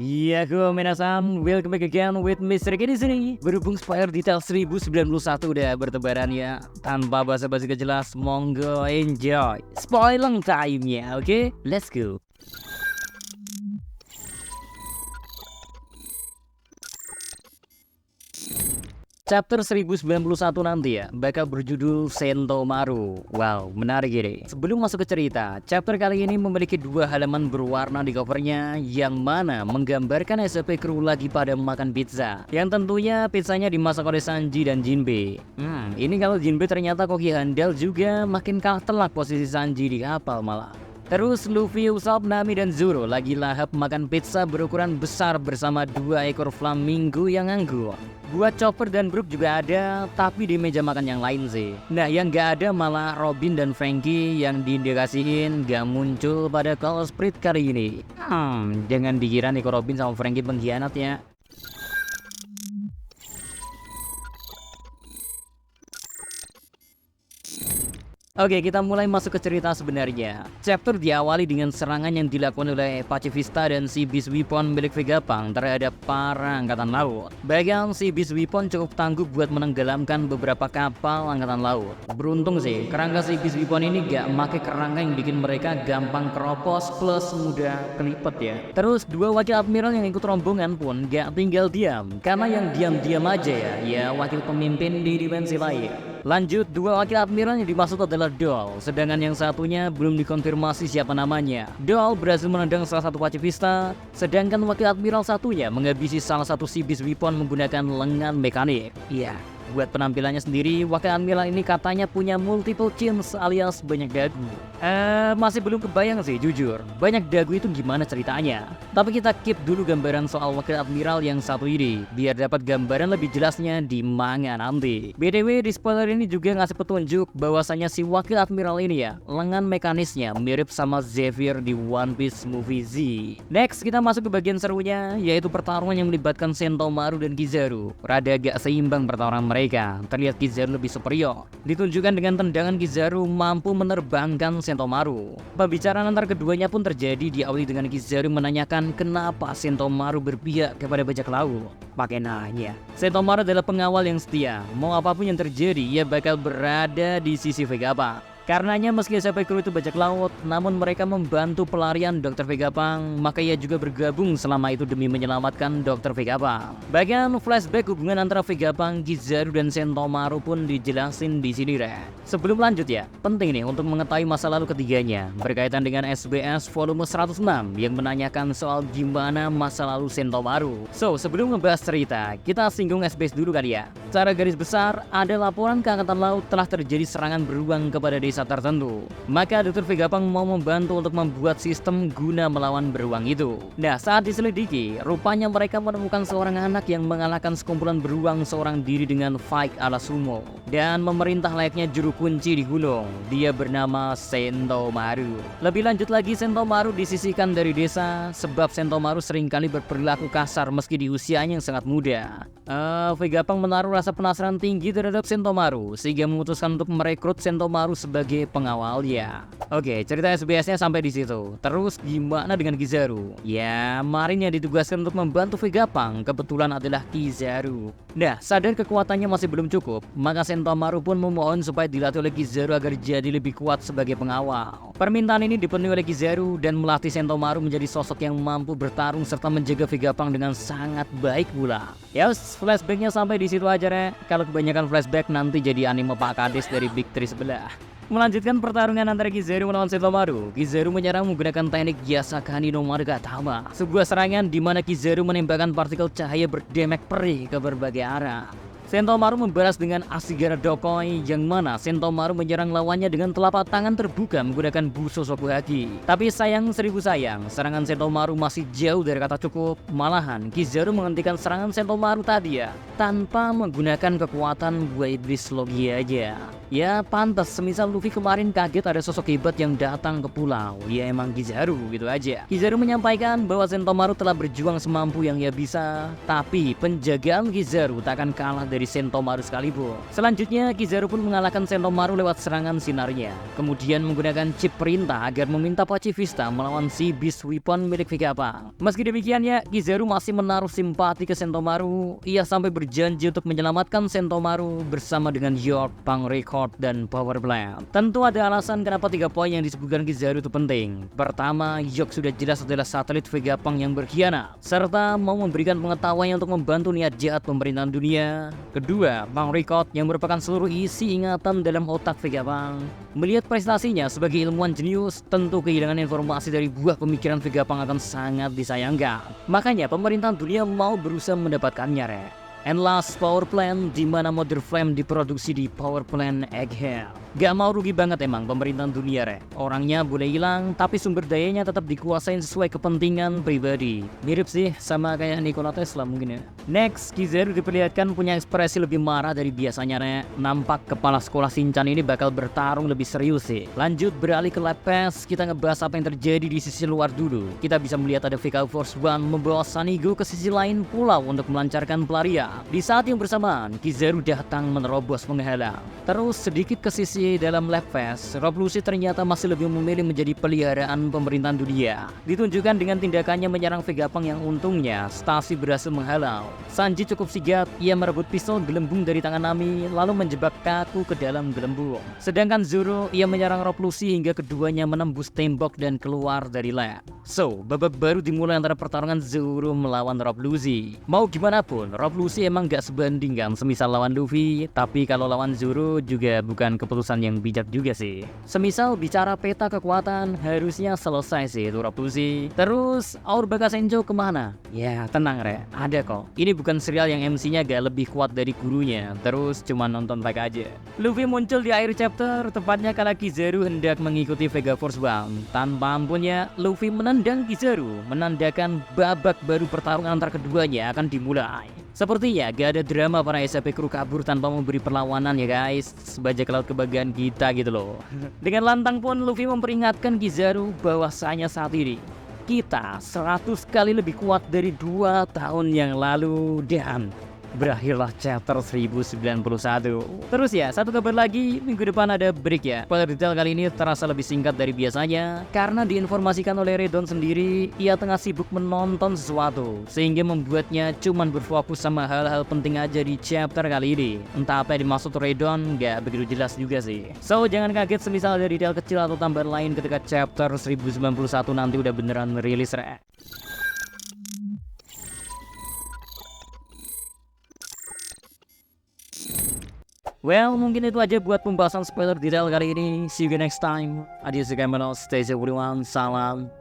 Yaku minasan, welcome back again with Mr. K di sini. Berhubung spoiler detail 1091 udah bertebaran ya. Tanpa basa-basi gak jelas, monggo enjoy spoiler time-nya, oke? Let's go. Chapter 1091 nanti ya bakal berjudul Sentomaru. Wow, menarik ini. Sebelum masuk ke cerita, chapter kali ini memiliki dua halaman berwarna di covernya, yang mana menggambarkan SCP kru lagi pada makan pizza, yang tentunya pizzanya dimasak oleh Sanji dan Jinbe. Ini kalau Jinbe ternyata koki handal juga, makin kalah telak posisi Sanji di kapal malah. Terus Luffy, Usopp, Nami, dan Zoro lagi lahap makan pizza berukuran besar bersama dua ekor flamingo yang nganggur. Buat Chopper dan Brook juga ada, tapi di meja makan yang lain sih. Nah, yang gak ada malah Robin dan Franky yang diindikasiin gak muncul pada Call Spirit kali ini. Jangan dikira nih Robin sama Franky pengkhianat ya. Oke, kita mulai masuk ke cerita sebenarnya. Chapter diawali dengan serangan yang dilakukan oleh Pacifista dan si Beast Weapon milik Vegapunk terhadap para angkatan laut. Bahkan si Beast Weapon cukup tangguh buat menenggelamkan beberapa kapal angkatan laut. Beruntung sih, kerangka si Beast Weapon ini gak make kerangka yang bikin mereka gampang keropos plus mudah kelipet ya. Terus dua wakil admiral yang ikut rombongan pun gak tinggal diam, karena yang diam-diam aja ya wakil pemimpin di dimensi lain. Lanjut, dua wakil admiral yang dimaksud adalah Doll, sedangkan yang satunya belum dikonfirmasi siapa namanya. Doll berhasil menendang salah satu pacifista, sedangkan wakil admiral satunya menghabisi salah satu si Beast Weapon menggunakan lengan mekanik. Iya, buat penampilannya sendiri, wakil admiral ini katanya punya multiple chins alias banyak dagu. Masih belum kebayang sih jujur, banyak dagu itu gimana ceritanya. Tapi kita keep dulu gambaran soal wakil admiral yang satu ini, biar dapat gambaran lebih jelasnya di manga nanti. BTW di spoiler ini juga ngasih petunjuk bahwasanya si wakil admiral ini ya, lengan mekanisnya mirip sama Xavier di One Piece movie Z. Next kita masuk ke bagian serunya, yaitu pertarungan yang melibatkan Sentomaru dan Kizaru. Rada agak seimbang pertarungan mereka, terlihat Kizaru lebih superior. Ditunjukkan dengan tendangan Kizaru mampu menerbangkan Sentomaru. Pembicaraan antar keduanya pun terjadi, diawali dengan Kizaru menanyakan kenapa Sentomaru berpihak kepada bajak laut. Pakai nanya. Sentomaru adalah pengawal yang setia. Mau apapun yang terjadi, ia bakal berada di sisi Vegapunk. Karenanya meski SCP kru itu bajak laut, namun mereka membantu pelarian Dr. Vegapunk, maka ia juga bergabung selama itu demi menyelamatkan Dr. Vegapunk. Bahkan flashback hubungan antara Vegapunk, Kizaru, dan Sentomaru pun dijelasin di sini Re. Sebelum lanjut ya, penting nih untuk mengetahui masa lalu ketiganya berkaitan dengan SBS volume 106 yang menanyakan soal gimana masa lalu Sentomaru. So, sebelum ngebahas cerita, kita singgung SBS dulu kali ya. Secara garis besar, ada laporan ke Angkatan Laut telah terjadi serangan beruang kepada desa tertentu. Maka Dr. Vegapunk mau membantu untuk membuat sistem guna melawan beruang itu. Nah, saat diselidiki, rupanya mereka menemukan seorang anak yang mengalahkan sekumpulan beruang seorang diri dengan fight ala sumo dan memerintah layaknya juru kunci di gunung. Dia bernama Sentomaru. Lebih lanjut lagi, Sentomaru disisihkan dari desa sebab Sentomaru seringkali berperilaku kasar meski di usianya yang sangat muda. Vegapunk menaruh rasa penasaran tinggi terhadap Sentomaru sehingga memutuskan untuk merekrut Sentomaru sebagai pengawalnya. Oke, cerita SBS-nya sampai di situ. Terus gimana dengan Kizaru? Ya, Marin yang ditugaskan untuk membantu Vegapunk kebetulan adalah Kizaru. Nah, sadar kekuatannya masih belum cukup, maka Sentomaru pun memohon supaya dilatih oleh Kizaru agar jadi lebih kuat sebagai pengawal. Permintaan ini dipenuhi oleh Kizaru dan melatih Sentomaru menjadi sosok yang mampu bertarung serta menjaga Vegapunk dengan sangat baik pula. Yos, flashbacknya sampai di situ aja Re. Kalau kebanyakan flashback nanti jadi anime Pak Kades dari Big 3 sebelah. Melanjutkan pertarungan antara Kizaru melawan Sentomaru. Kizaru menyerang menggunakan teknik Yasakani no Marugatama, sebuah serangan di mana Kizaru menembakkan partikel cahaya berdemek perih ke berbagai arah. Sentomaru membalas dengan Ashigara Dokoi, yang mana Sentomaru menyerang lawannya dengan telapak tangan terbuka menggunakan Buso Sokuhagi. Tapi sayang seribu sayang, serangan Sentomaru masih jauh dari kata cukup. Malahan Kizaru menghentikan serangan Sentomaru tadi ya, tanpa menggunakan kekuatan buah iblis logi aja. Ya pantas, semisal Luffy kemarin kaget ada sosok hebat yang datang ke pulau. Ya emang Kizaru gitu aja. Kizaru menyampaikan bahwa Sentomaru telah berjuang semampu yang ia bisa, tapi penjagaan Kizaru tak akan kalah dari Sentomaru sekalipun. Selanjutnya Kizaru pun mengalahkan Sentomaru lewat serangan sinarnya, kemudian menggunakan chip perintah agar meminta Pacifista melawan si Beast Weapon milik Vegapunk. Meski demikian ya, Kizaru masih menaruh simpati ke Sentomaru. Ia sampai berjanji untuk menyelamatkan Sentomaru bersama dengan York, Punk Record, dan Power Plant. Tentu ada alasan kenapa 3 poin yang disebutkan Kizaru itu penting. Pertama, York sudah jelas adalah satelit Vegapunk yang berkhianat, serta mau memberikan pengetahuan untuk membantu niat jahat pemerintahan dunia. Kedua, Punk Record yang merupakan seluruh isi ingatan dalam otak Vegapunk. Melihat prestasinya sebagai ilmuwan jenius, tentu kehilangan informasi dari buah pemikiran Vegapunk akan sangat disayangkan. Makanya pemerintahan dunia mau berusaha mendapatkannya, Re. And last, Power Plant, di mana Mother Flame diproduksi di Power Plant Egghead. Gak mau rugi banget emang pemerintahan dunia, Re. Orangnya boleh hilang, tapi sumber dayanya tetap dikuasain sesuai kepentingan pribadi. Mirip sih sama kayak Nikola Tesla mungkin ya. Next, Kizaru diperlihatkan punya ekspresi lebih marah dari biasanya, Re. Nampak kepala sekolah Shinchan ini bakal bertarung lebih serius sih. Lanjut beralih ke Lab Pass, kita ngebahas apa yang terjadi di sisi luar dulu. Kita bisa melihat ada VK Force One membawa Sanigo ke sisi lain pulau untuk melancarkan pelarian. Di saat yang bersamaan, Kizaru datang menerobos menghalang. Terus sedikit ke sisi dalam Lab Pass, Rob Lucci ternyata masih lebih memilih menjadi peliharaan pemerintahan dunia. Ditunjukkan dengan tindakannya menyerang Vegapunk yang untungnya Stacy berhasil menghalau. Sanji cukup sigap, ia merebut pistol gelembung dari tangan Nami lalu menjebak Kaku ke dalam gelembung. Sedangkan Zoro, ia menyerang Rob Lucci hingga keduanya menembus tembok dan keluar dari lab. So, babak baru dimulai antara pertarungan Zoro melawan Rob Lucci. Mau gimana pun, Rob Lucci emang gak sebanding kan semisal lawan Luffy, tapi kalau lawan Zoro juga bukan keputusan yang bijak juga sih. Semisal bicara peta kekuatan, harusnya selesai sih itu Rob Lucci. Terus, Aur Bakasenjo kemana? Ya tenang, Re, ada kok. Ini bukan serial yang MC-nya gak lebih kuat dari gurunya, terus cuma nonton mereka aja. Luffy muncul di akhir chapter, tepatnya kala Kizaru hendak mengikuti Vega Force One. Tanpa ampunnya, Luffy menendang Kizaru, menandakan babak baru pertarungan antar keduanya akan dimulai. Sepertinya gak ada drama para SAP kru kabur tanpa memberi perlawanan ya guys, sebagai laut kebanggaan kita gitu loh. Dengan lantang pun Luffy memperingatkan Kizaru bahwasanya saat ini kita 100 kali lebih kuat dari 2 tahun yang lalu dan berakhirlah chapter 1091. Terus ya, satu kabar lagi, minggu depan ada break ya. Spoiler detail kali ini terasa lebih singkat dari biasanya karena diinformasikan oleh Redon sendiri ia tengah sibuk menonton sesuatu, sehingga membuatnya cuman berfokus sama hal-hal penting aja di chapter kali ini. Entah apa yang dimaksud Redon gak begitu jelas juga sih. So jangan kaget semisal ada detail kecil atau tambahan lain ketika chapter 1091 nanti udah beneran rilis, Re. Well, mungkin itu aja buat pembahasan spoiler detail kali ini. See you next time. Adios, stay safe everyone. Salam.